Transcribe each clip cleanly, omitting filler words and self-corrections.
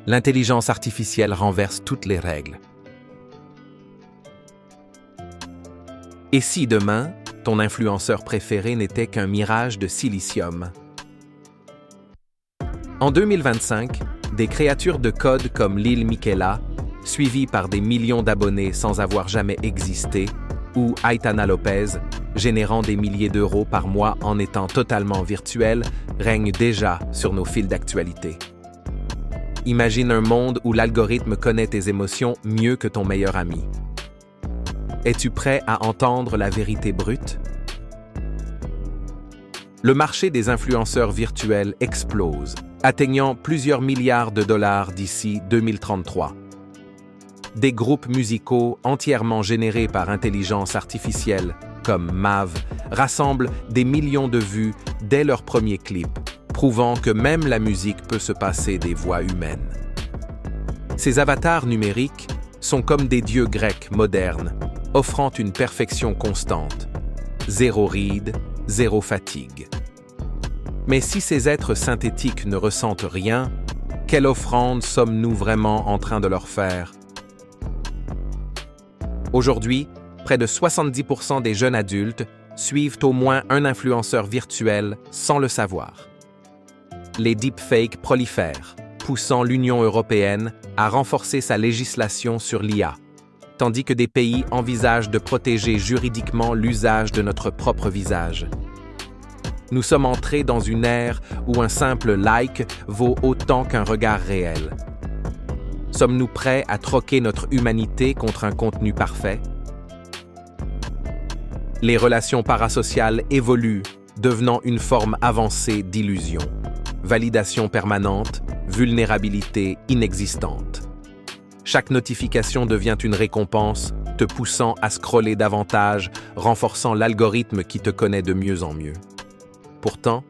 L'intelligence artificielle renverse toutes les règles. Et si demain, ton influenceur préféré n'était qu'un mirage de silicium? En 2025, des créatures de code comme Lil Miquela, suivies par des millions d'abonnés sans avoir jamais existé, ou Aitana Lopez, générant des milliers d'euros par mois en étant totalement virtuelle, règnent déjà sur nos fils d'actualité. Imagine un monde où l'algorithme connaît tes émotions mieux que ton meilleur ami. Es-tu prêt à entendre la vérité brute? Le marché des influenceurs virtuels explose, atteignant plusieurs milliards de dollars d'ici 2033. Des groupes musicaux entièrement générés par intelligence artificielle, comme Mav, rassemblent des millions de vues dès leur premier clip, prouvant que même la musique peut se passer des voix humaines. Ces avatars numériques sont comme des dieux grecs modernes, offrant une perfection constante. Zéro ride, zéro fatigue. Mais si ces êtres synthétiques ne ressentent rien, quelle offrande sommes-nous vraiment en train de leur faire? Aujourd'hui, près de 70% des jeunes adultes suivent au moins un influenceur virtuel sans le savoir. Les deepfakes prolifèrent, poussant l'Union européenne à renforcer sa législation sur l'IA, tandis que des pays envisagent de protéger juridiquement l'usage de notre propre visage. Nous sommes entrés dans une ère où un simple like vaut autant qu'un regard réel. Sommes-nous prêts à troquer notre humanité contre un contenu parfait? Les relations parasociales évoluent, devenant une forme avancée d'illusion. Validation permanente, vulnérabilité inexistante. Chaque notification devient une récompense, te poussant à scroller davantage, renforçant l'algorithme qui te connaît de mieux en mieux. Pourtant,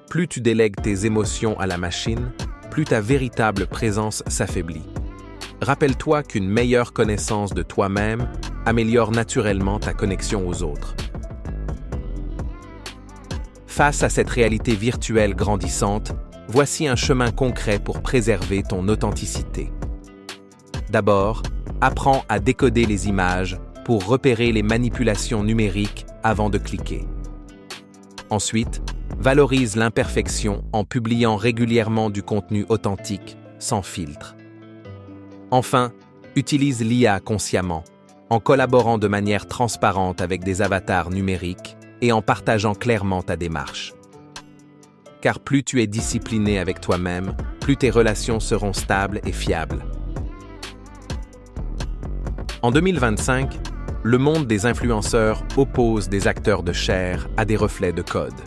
plus tu délègues tes émotions à la machine, plus ta véritable présence s'affaiblit. Rappelle-toi qu'une meilleure connaissance de toi-même améliore naturellement ta connexion aux autres. Face à cette réalité virtuelle grandissante, voici un chemin concret pour préserver ton authenticité. D'abord, apprends à décoder les images pour repérer les manipulations numériques avant de cliquer. Ensuite, valorise l'imperfection en publiant régulièrement du contenu authentique, sans filtre. Enfin, utilise l'IA consciemment, en collaborant de manière transparente avec des avatars numériques et en partageant clairement ta démarche. Car plus tu es discipliné avec toi-même, plus tes relations seront stables et fiables. En 2025, le monde des influenceurs oppose des acteurs de chair à des reflets de code.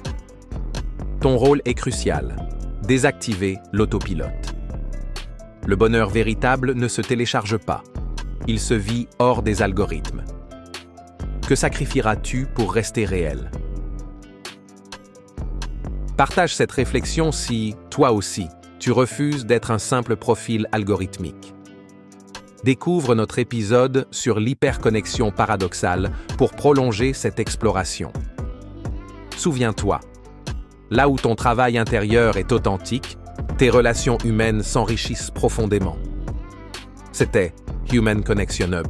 Ton rôle est crucial. Désactiver l'autopilote. Le bonheur véritable ne se télécharge pas. Il se vit hors des algorithmes. Que sacrifieras-tu pour rester réel? Partage cette réflexion si, toi aussi, tu refuses d'être un simple profil algorithmique. Découvre notre épisode sur l'hyperconnexion paradoxale pour prolonger cette exploration. Souviens-toi, là où ton travail intérieur est authentique, tes relations humaines s'enrichissent profondément. C'était Human Connection Hub.